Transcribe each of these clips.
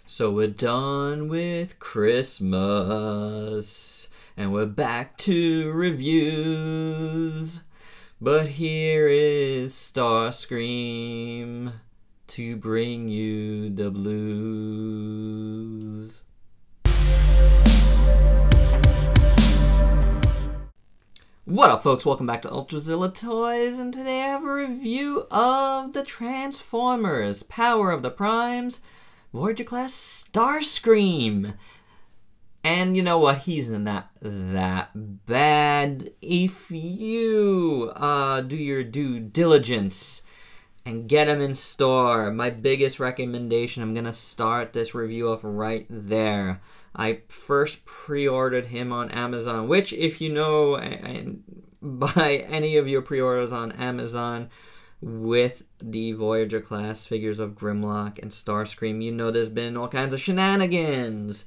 So we're done with Christmas, and we're back to reviews. But here is Starscream to bring you the blues. What up, folks? Welcome back to ULTRAZILLA Toys, and today I have a review of the Transformers Power of the Primes Voyager class Starscream. And you know what? He's not that bad if you do your due diligence and get him in store. My biggest recommendation, I'm going to start this review off right there. I first pre-ordered him on Amazon, which, if you know, and buy any of your pre-orders on Amazon with the Voyager class figures of Grimlock and Starscream, you know there's been all kinds of shenanigans.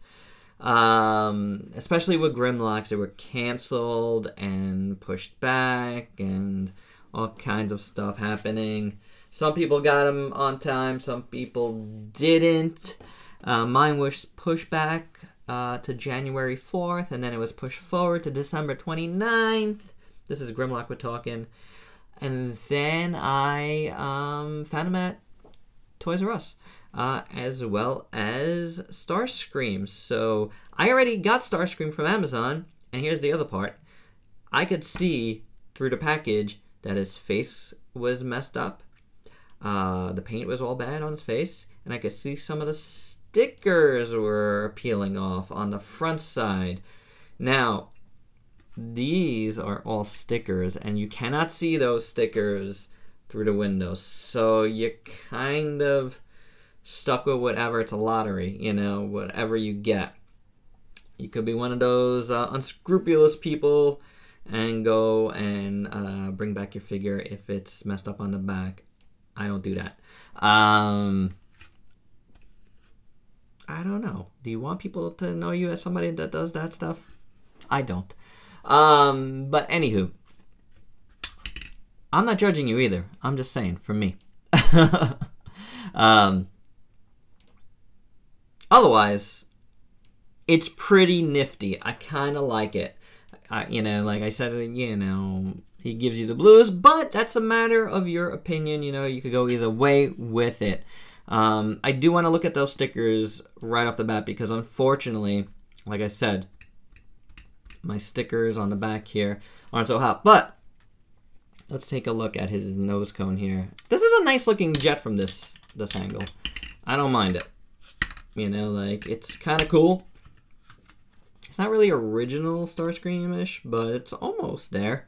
Especially with Grimlocks, they were canceled and pushed back and all kinds of stuff happening. Some people got them on time, some people didn't. Mine was pushed back to January 4th, and then it was pushed forward to December 29th. This is Grimlock we're talking. And then I found him at Toys R Us, as well as Starscream. So I already got Starscream from Amazon, and here's the other part. I could see through the package that his face was messed up. The paint was all bad on his face, and I could see some of the stickers were peeling off on the front side. Now, these are all stickers, and you cannot see those stickers through the windows, so you're kind of stuck with whatever. It's a lottery, you know, whatever you get. You could be one of those unscrupulous people and go and bring back your figure if it's messed up on the back. I don't do that. I don't know. Do you want people to know you as somebody that does that stuff? I don't. But anywho, I'm not judging you either. I'm just saying, for me. Otherwise, it's pretty nifty. I kind of like it. You know, like I said, you know, he gives you the blues, but that's a matter of your opinion. You know, you could go either way with it. I do want to look at those stickers right off the bat because, unfortunately, like I said, my stickers on the back here aren't so hot. But let's take a look at his nose cone here. This is a nice looking jet from this angle. I don't mind it. You know, like, it's kind of cool. It's not really original Starscream-ish, but it's almost there.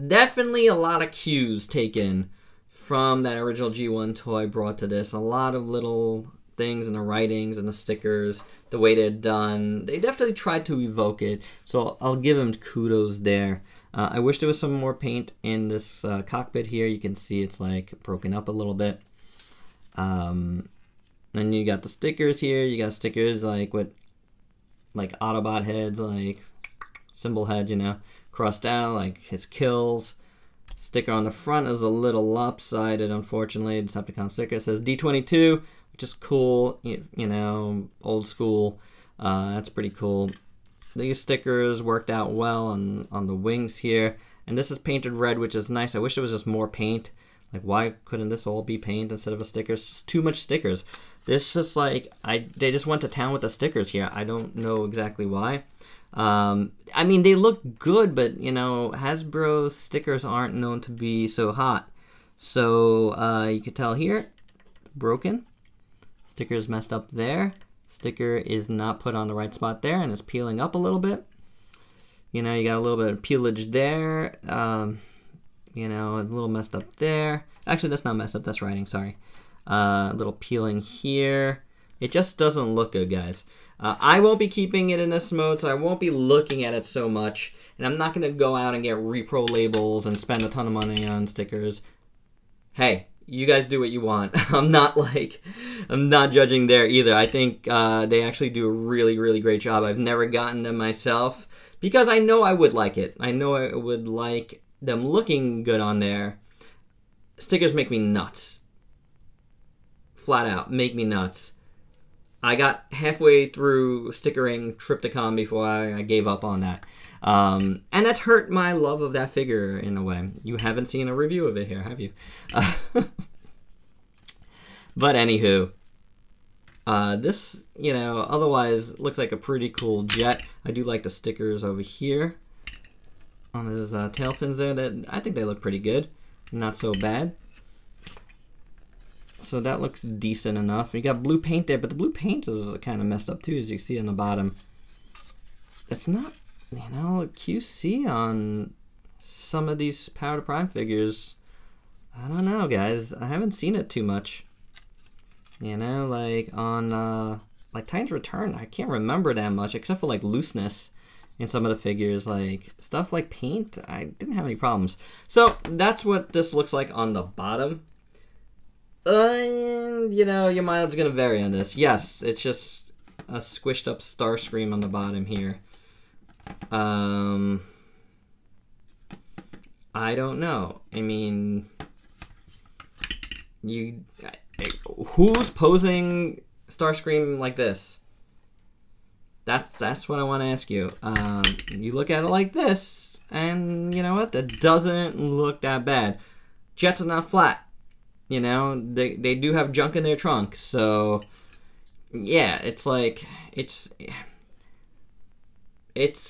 Definitely a lot of cues taken from that original G1 toy brought to this. A lot of little things in the writings and the stickers, the way they're done. They definitely tried to evoke it, so I'll give them kudos there. I wish there was some more paint in this cockpit here. You can see it's like broken up a little bit. Then you got the stickers here. You got stickers like with like Autobot heads, like symbol heads, you know, crossed out, like his kills. Sticker on the front is a little lopsided, unfortunately. Decepticon sticker. It says D22, which is cool, you know, old school. That's pretty cool. These stickers worked out well on the wings here. And this is painted red, which is nice. I wish there was just more paint. Like, why couldn't this all be paint instead of a sticker? It's just too much stickers. This just like, they just went to town with the stickers here. I don't know exactly why. I mean, they look good, but, you know, Hasbro stickers aren't known to be so hot. So, you can tell here, broken. Sticker's messed up there. Sticker is not put on the right spot there, and it's peeling up a little bit. You know, you got a little bit of peelage there. You know, it's a little messed up there. Actually, that's not messed up, that's writing, sorry. A little peeling here. It just doesn't look good, guys. I won't be keeping it in this mode, so I won't be looking at it so much. And I'm not going to go out and get repro labels and spend a ton of money on stickers. Hey, you guys do what you want. I'm not judging there either. I think they actually do a really, really great job. I've never gotten them myself because I know I would like it. I know I would like them looking good on there. Stickers make me nuts. flat out make me nuts. I got halfway through stickering Triptychon before I gave up on that. And that's hurt my love of that figure in a way. You haven't seen a review of it here, have you? But anywho, this, you know, otherwise looks like a pretty cool jet. I do like the stickers over here on his tail fins there. That I think they look pretty good. Not so bad. So that looks decent enough. You got blue paint there, but the blue paint is kind of messed up too, as you see on the bottom. It's not, you know, QC on some of these Power to Prime figures. I don't know, guys. I haven't seen it too much. You know, like on like Titan's Return, I can't remember that much, except for like looseness in some of the figures. Like stuff like paint, I didn't have any problems. So that's what this looks like on the bottom. You know, your mileage is going to vary on this. Yes, it's just a squished up Starscream on the bottom here. I don't know. I mean, who's posing Starscream like this? That's what I want to ask you. You look at it like this, and you know what? That doesn't look that bad. Jets are not flat. You know, they do have junk in their trunk, so yeah, it's like it's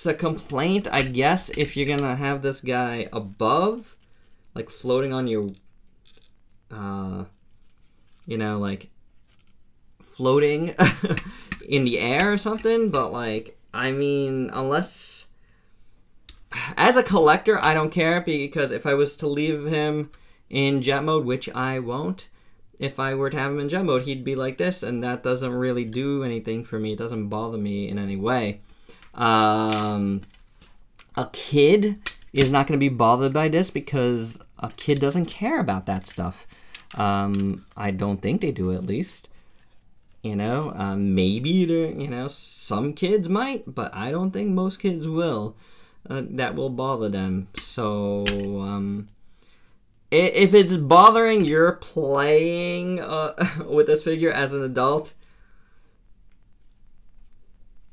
a complaint, I guess, if you're gonna have this guy above, like floating on your, you know, like floating in the air or something. But like, I mean, unless as a collector, I don't care, because if I was to leave him in jet mode, which I won't, if I were to have him in jet mode, he'd be like this, and that doesn't really do anything for me. It doesn't bother me in any way. A kid is not going to be bothered by this, because a kid doesn't care about that stuff. I don't think they do, at least. You know, maybe, you know, some kids might, but I don't think most kids will. That will bother them. So, if it's bothering your playing with this figure as an adult,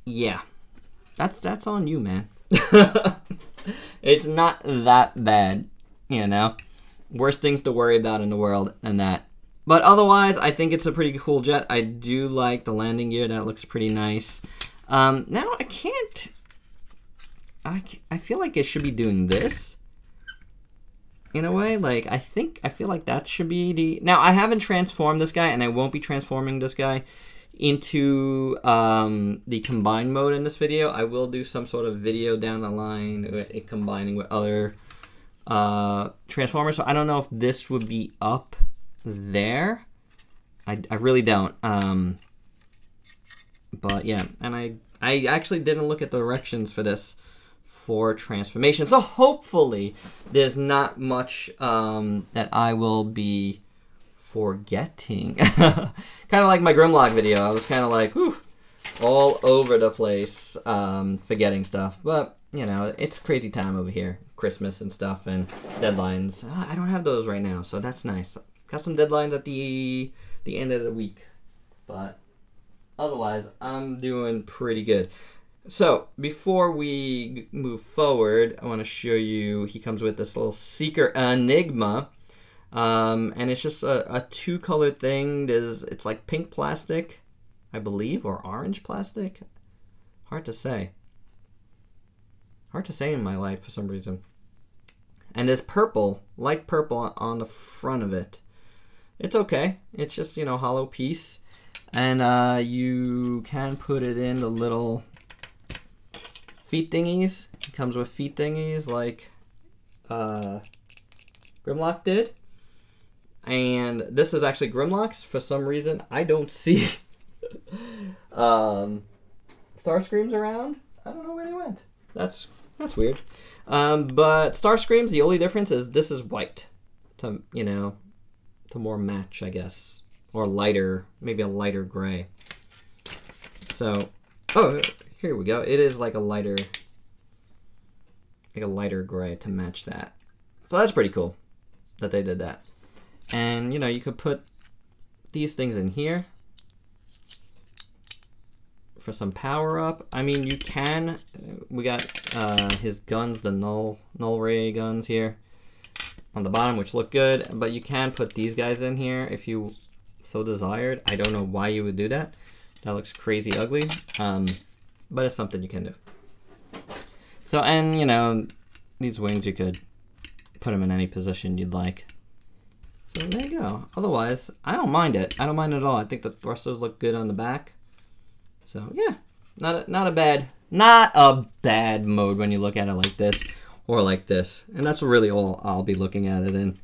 yeah, that's on you, man. It's not that bad, you know. Worse things to worry about in the world than that. But otherwise, I think it's a pretty cool jet. I do like the landing gear. That looks pretty nice. Now I can't. I feel like it should be doing this. In a way, like, I feel like that should be the... Now, I haven't transformed this guy, and I won't be transforming this guy into the combined mode in this video. I will do some sort of video down the line, combining with other Transformers. So I don't know if this would be up there. I really don't. But yeah, and I actually didn't look at the directions for this for transformation. So hopefully there's not much that I will be forgetting. Kind of like my Grimlock video. I was kind of like, whew, all over the place forgetting stuff. But, you know, it's crazy time over here. Christmas and stuff and deadlines. I don't have those right now, so that's nice. Got some deadlines at the end of the week. But otherwise, I'm doing pretty good. So, before we move forward, I want to show you, he comes with this little Seeker Enigma. And it's just a two-color thing. It's like pink plastic, I believe, or orange plastic. Hard to say. Hard to say in my life for some reason. And there's purple, light purple on the front of it. It's okay. It's just, you know, hollow piece. And you can put it in the little feet thingies. It comes with feet thingies like Grimlock did. And this is actually Grimlock's. For some reason, I don't see Starscreams around. I don't know where they went. That's weird. But Starscreams, the only difference is this is white. To, you know, to more match, I guess. Or lighter, maybe a lighter gray. So, oh, here we go. It is like a lighter gray to match that. So that's pretty cool that they did that. And, you know, you could put these things in here for some power up. I mean, you can. We got his guns, the null ray guns here on the bottom, which look good. But you can put these guys in here if you so desired. I don't know why you would do that. That looks crazy ugly. But it's something you can do. So, and you know, these wings you could put them in any position you'd like. So there you go. Otherwise, I don't mind it. I don't mind it at all. I think the thrusters look good on the back. So yeah, not a bad mode when you look at it like this or like this. And that's really all I'll be looking at it in.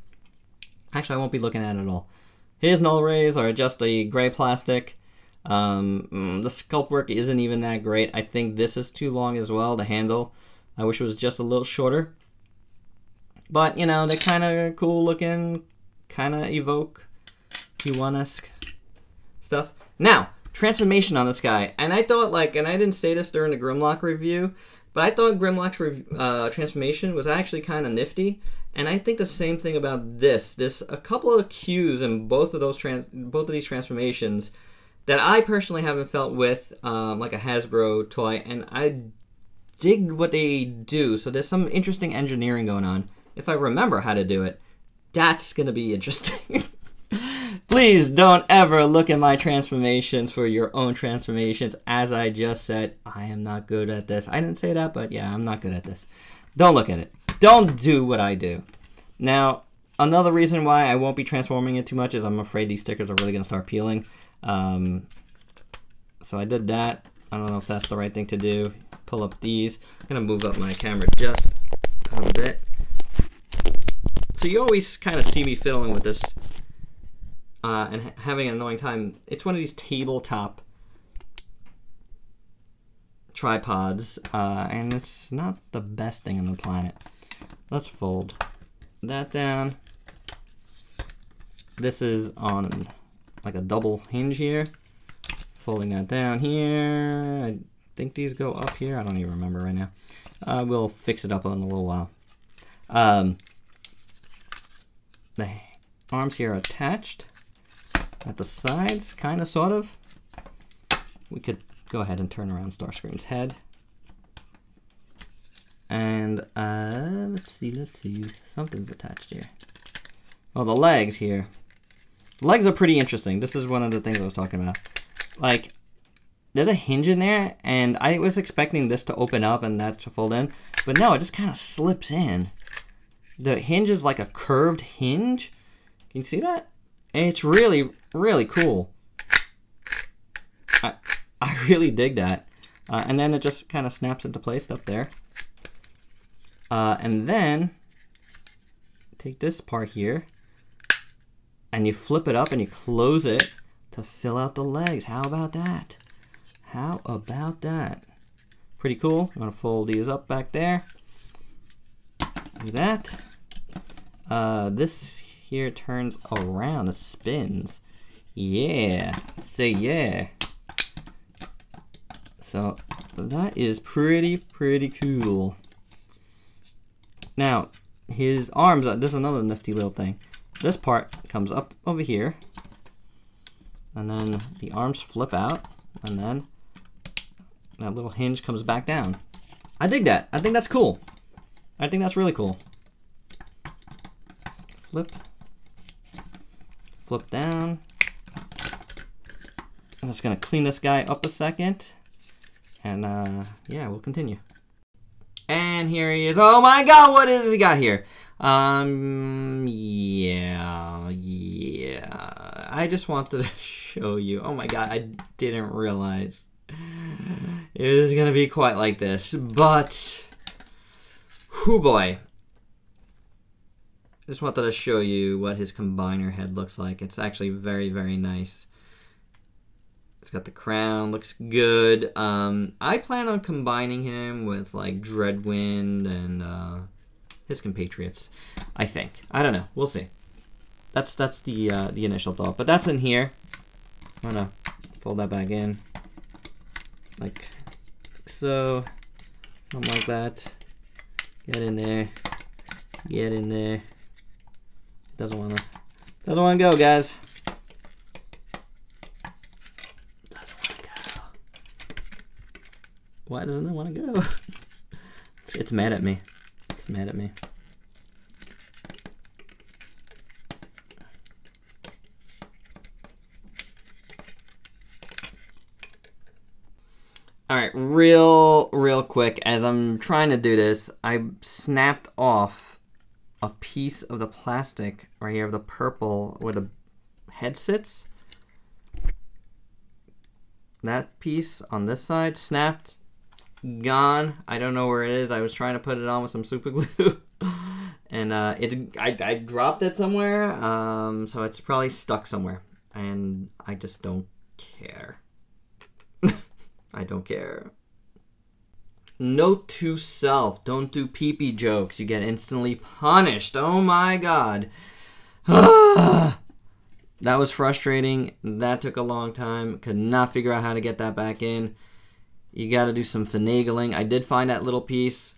Actually, I won't be looking at it at all. His null rays are just a gray plastic. The sculpt work isn't even that great. I think this is too long as well, the handle. I wish it was just a little shorter. But, you know, they're kind of cool looking, kind of evoke Q1-esque stuff. Now, transformation on this guy. And I thought, like, and I didn't say this during the Grimlock review, but I thought Grimlock's transformation was actually kind of nifty. And I think the same thing about this. There's a couple of cues in both of these transformations that I personally haven't felt with like a Hasbro toy, and I dig what they do. So there's some interesting engineering going on. If I remember how to do it, that's gonna be interesting. Please don't ever look at my transformations for your own transformations. As I just said, I am not good at this. I didn't say that, but yeah, I'm not good at this. Don't look at it. Don't do what I do. Now, another reason why I won't be transforming it too much is I'm afraid these stickers are really gonna start peeling. So I did that. I don't know if that's the right thing to do. Pull up these. I'm gonna move up my camera just a bit. So you always kind of see me fiddling with this and having an annoying time. It's one of these tabletop tripods, and it's not the best thing on the planet. Let's fold that down. This is on like a double hinge here. Folding that down here. I think these go up here. I don't even remember right now. We'll fix it up in a little while. The arms here are attached at the sides, kind of, sort of. We could go ahead and turn around Starscream's head. And let's see. Something's attached here. Oh, the legs here. The legs are pretty interesting. This is one of the things I was talking about. Like, there's a hinge in there, and I was expecting this to open up and that to fold in, but no, it just kind of slips in. The hinge is like a curved hinge. Can you see that? And it's really, really cool. I really dig that. And then it just kind of snaps into place up there. And then take this part here, and you flip it up and you close it to fill out the legs. How about that? How about that? Pretty cool. I'm gonna fold these up back there. Do that. This here turns around, it spins. Yeah, say yeah. So that is pretty cool. Now, his arms, this is another nifty little thing. This part comes up over here, and then the arms flip out, and then that little hinge comes back down. I dig that. I think that's cool. I think that's really cool. Flip down. I'm just gonna clean this guy up a second, and yeah, we'll continue. And here he is. Oh my God, what is he got here? Yeah. I just wanted to show you. Oh my God, I didn't realize it was gonna be quite like this, but whoo boy. Just wanted to show you what his combiner head looks like. It's actually very nice. It's got the crown, looks good. I plan on combining him with like Dreadwind and his compatriots, I think. I don't know. We'll see. That's the initial thought. But that's in here. I'm gonna fold that back in. Like so. Something like that. Get in there. Get in there. Doesn't wanna go, guys. Why doesn't it want to go? It's mad at me. It's mad at me. Alright, real quick, as I'm trying to do this, I snapped off a piece of the plastic right here of the purple where the head sits. That piece on this side snapped, gone. I don't know where it is. I was trying to put it on with some super glue. And I dropped it somewhere, so it's probably stuck somewhere. And I just don't care. I don't care. Note to self, don't do pee-pee jokes. You get instantly punished. Oh my god. That was frustrating. That took a long time. Could not figure out how to get that back in. You got to do some finagling. I did find that little piece.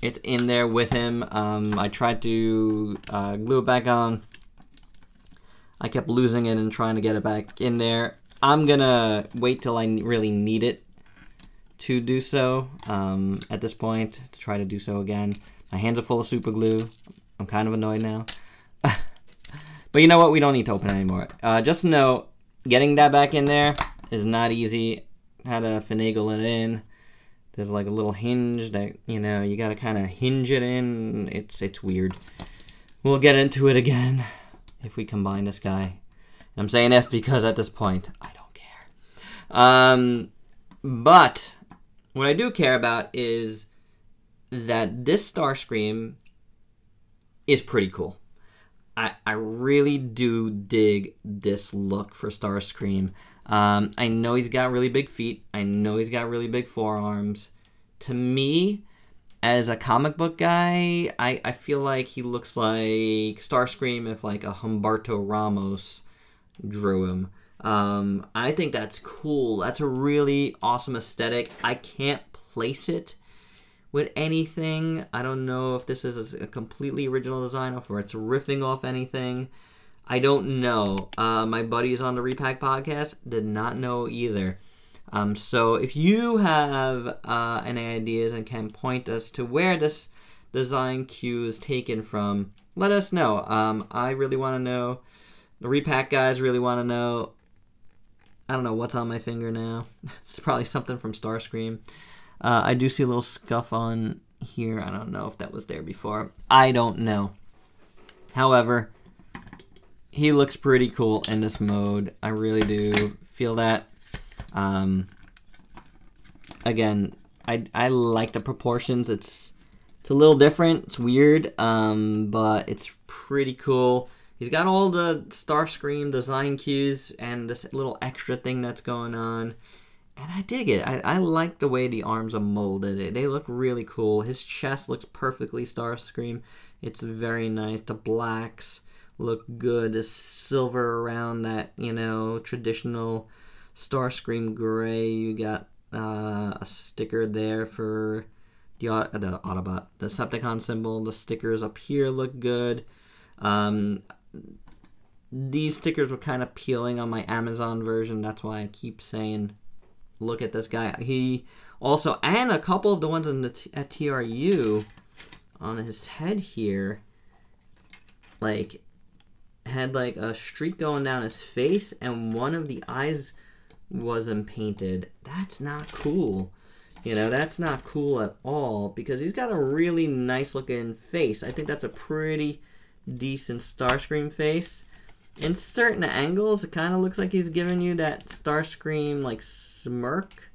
It's in there with him. I tried to glue it back on. I kept losing it and trying to get it back in there. I'm gonna wait till I really need it to do so at this point, to try to do so again. My hands are full of super glue. I'm kind of annoyed now. But you know what? We don't need to open it anymore. Just know, getting that back in there is not easy. Had to finagle it in. There's like a little hinge that, you know, you gotta kind of hinge it in. It's weird. We'll get into it again if we combine this guy. I'm saying if because at this point, I don't care. But what I do care about is that this Starscream is pretty cool. I really do dig this look for Starscream. I know he's got really big feet. I know he's got really big forearms. To me, as a comic book guy, I feel like he looks like Starscream if like a Humberto Ramos drew him. I think that's cool. That's a really awesome aesthetic. I can't place it with anything. I don't know if this is a completely original design or it's riffing off anything. I don't know. My buddies on the Repack podcast did not know either. So if you have any ideas and can point us to where this design cue is taken from, let us know. I really want to know. The Repack guys really want to know. I don't know what's on my finger now. It's probably something from Starscream. I do see a little scuff on here. I don't know if that was there before. I don't know. However, he looks pretty cool in this mode. I really do feel that. Again, I like the proportions. It's a little different. It's weird, but it's pretty cool. He's got all the Starscream design cues and this little extra thing that's going on. And I dig it. I like the way the arms are molded. They look really cool. His chest looks perfectly Starscream. It's very nice. The blacks look good. The silver around that, you know, traditional Starscream gray. You got a sticker there for the Autobot. The Decepticon symbol. The stickers up here look good. These stickers were kind of peeling on my Amazon version. That's why I keep saying, look at this guy. He also, and a couple of the ones in the at TRU on his head here, like, had like a streak going down his face, and one of the eyes wasn't painted. That's not cool. You know, that's not cool at all, because he's got a really nice looking face. I think that's a pretty decent Starscream face. In certain angles, it kind of looks like he's giving you that Starscream like smirk.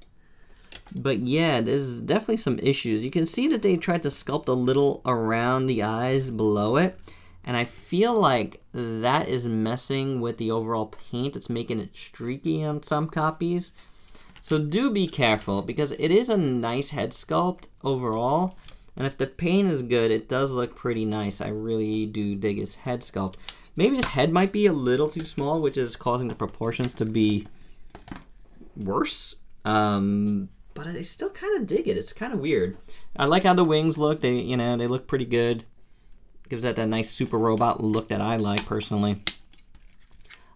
But yeah, there's definitely some issues. You can see that they tried to sculpt a little around the eyes below it, and I feel like that is messing with the overall paint. It's making it streaky on some copies. So do be careful, because it is a nice head sculpt overall. And if the paint is good, it does look pretty nice. I really do dig his head sculpt. Maybe his head might be a little too small, which is causing the proportions to be worse. But I still kind of dig it. It's kind of weird. I like how the wings look. They look pretty good. Gives that nice super robot look that I like personally.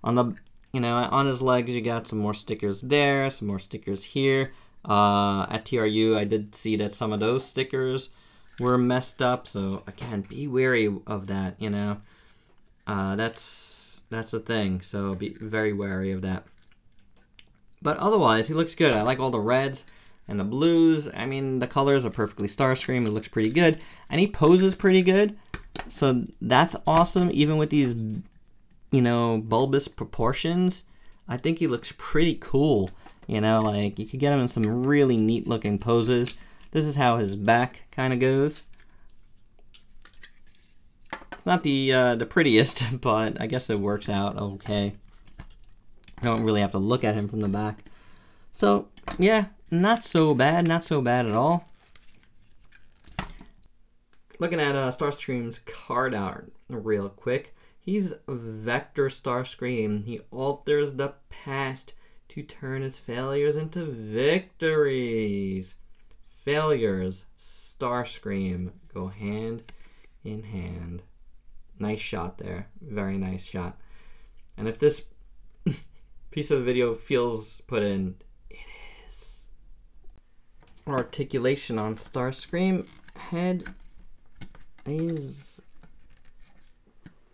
On the, on his legs, you got some more stickers there, some more stickers here. At TRU, I did see that some of those stickers were messed up, so again, be wary of that, you know. That's the thing, so be very wary of that. But otherwise, he looks good. I like all the reds and the blues. I mean, the colors are perfectly Starscream. It looks pretty good. And he poses pretty good. So that's awesome. Even with these, you know, bulbous proportions, I think he looks pretty cool. You know, like, you could get him in some really neat looking poses. This is how his back kind of goes. It's not the prettiest, but I guess it works out okay. I don't really have to look at him from the back. So, yeah, not so bad at all. Looking at Starscream's card art real quick. He's Vector Starscream. He alters the past to turn his failures into victories. Failures, Starscream go hand in hand. Nice shot there. Very nice shot. And if this piece of video feels put in, it is. Articulation on Starscream. Head is,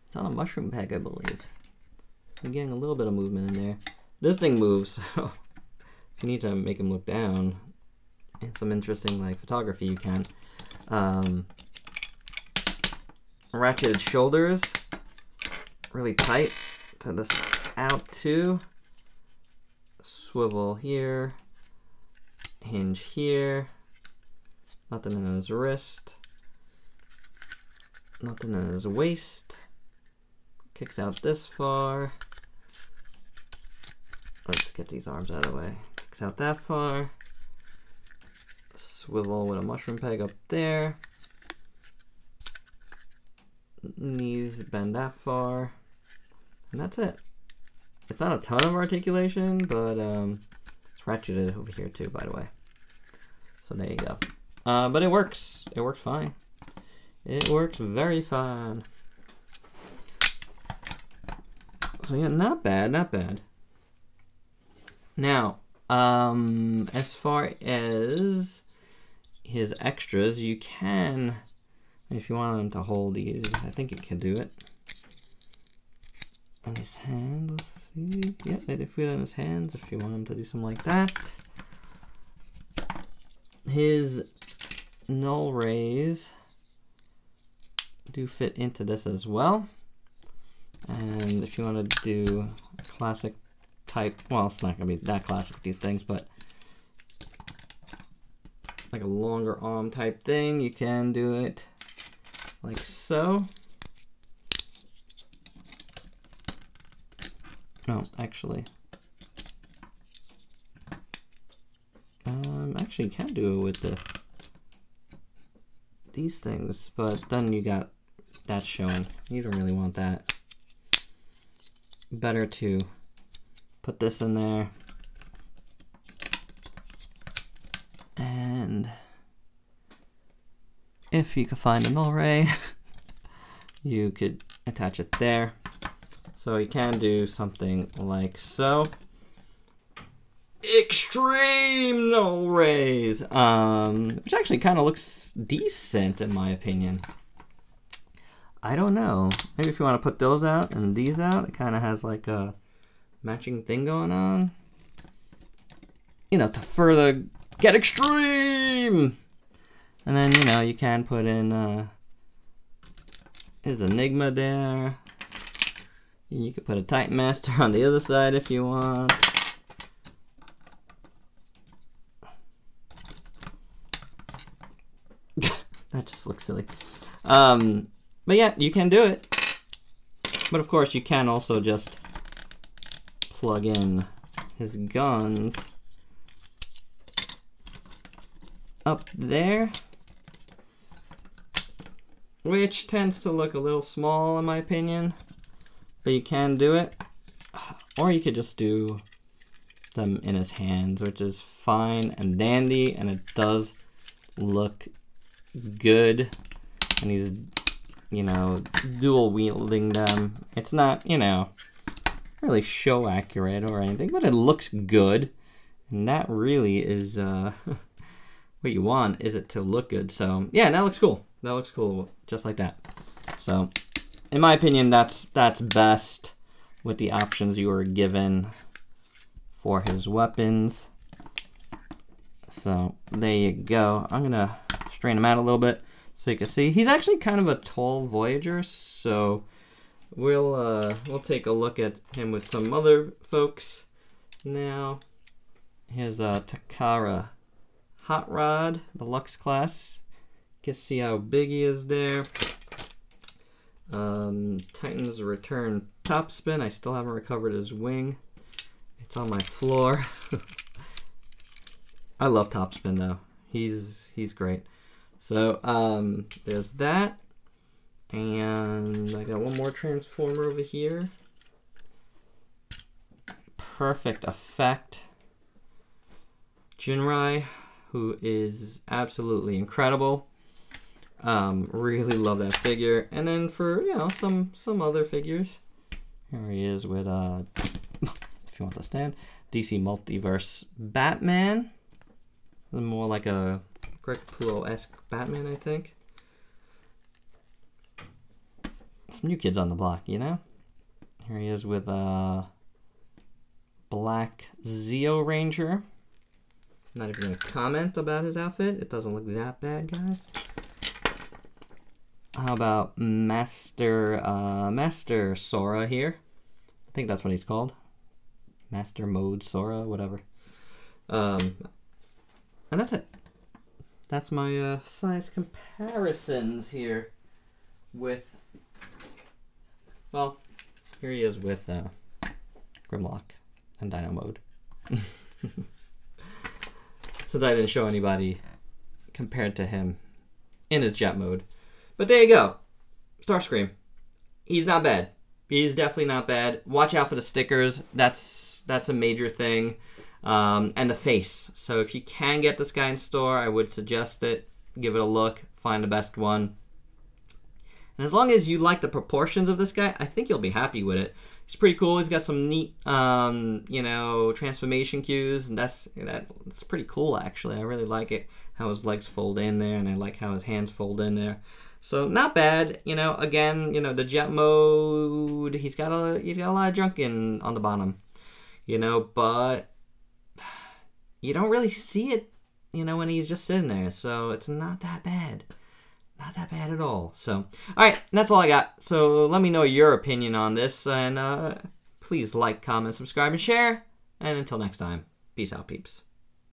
it's on a mushroom peg, I believe. I'm getting a little bit of movement in there. This thing moves, so if you need to make him look down and some interesting like photography, you can. Ratcheted shoulders, really tight to this out too. Swivel here, hinge here, nothing in his wrist, nothing in his waist, kicks out this far. Let's get these arms out of the way. Kicks out that far, swivel with a mushroom peg up there, knees bend that far, and that's it. It's not a ton of articulation, but it's ratcheted over here too, by the way. So there you go. But it works. It works fine. It works very fine. So yeah, not bad, not bad. Now, as far as his extras, you can, if you want him to hold these, I think it can do it. On his hand, let's see. Yeah, they fit on his hands if you want him to do something like that. His null rays do fit into this as well. And if you want to do a classic type, well, it's not going to be that classic with these things, but like a longer arm type thing, you can do it like so. No, actually, you can do it with these things, but then you got that showing. You don't really want that. Better to put this in there, and if you could find a null ray, you could attach it there. So you can do something like so. Extreme null rays, which actually kind of looks decent in my opinion. I don't know. Maybe if you want to put those out and these out, it kind of has like a matching thing going on. You know, to further get extreme. And then, you know, you can put in his Enigma there. You could put a Titan Master on the other side if you want. That just looks silly. But yeah, you can do it. But of course, you can also just plug in his guns up there, which tends to look a little small in my opinion. But you can do it, or you could just do them in his hands, which is fine and dandy, and it does look good. And he's, you know, dual wielding them. It's not, you know, really show accurate or anything, but it looks good. And that really is what you want, is it to look good. So yeah, that looks cool. That looks cool, just like that. So in my opinion, that's best with the options you were given for his weapons. So there you go. I'm gonna strain him out a little bit so you can see. He's actually kind of a tall Voyager, so we'll take a look at him with some other folks now. Here's Takara Hot Rod, the Lux class. You can see how big he is there. Titan's Return Topspin. I still haven't recovered his wing. It's on my floor. I love Topspin though. He's great. So there's that. And I got one more Transformer over here. Perfect Effect. Jinrai, who is absolutely incredible. Really love that figure. And then for, you know, some other figures. Here he is with if you want to stand, DC Multiverse Batman. More like a Greg Capullo-esque Batman, I think. Some new kids on the block, you know? Here he is with Black Zeo Ranger. Not even going to comment about his outfit. It doesn't look that bad, guys. How about Master Sora here? I think that's what he's called. Master Mode Sora, whatever. And that's it. That's my size comparisons here with, well, here he is with Grimlock and Dino Mode. Since I didn't show anybody compared to him in his jet mode. But there you go. Starscream. He's not bad. He's definitely not bad. Watch out for the stickers. That's a major thing. And the face. So if you can get this guy in store, I would suggest it. Give it a look. Find the best one. And as long as you like the proportions of this guy, I think you'll be happy with it. He's pretty cool. He's got some neat, you know, transformation cues, and that's pretty cool actually. I really like it how his legs fold in there, and I like how his hands fold in there. So not bad, you know. Again, you know, the jet mode. He's got a lot of junk on the bottom, you know, but you don't really see it, you know, when he's just sitting there. So it's not that bad. Not that bad at all. So, alright, that's all I got. So let me know your opinion on this. And please like, comment, subscribe, and share. And until next time, peace out, peeps.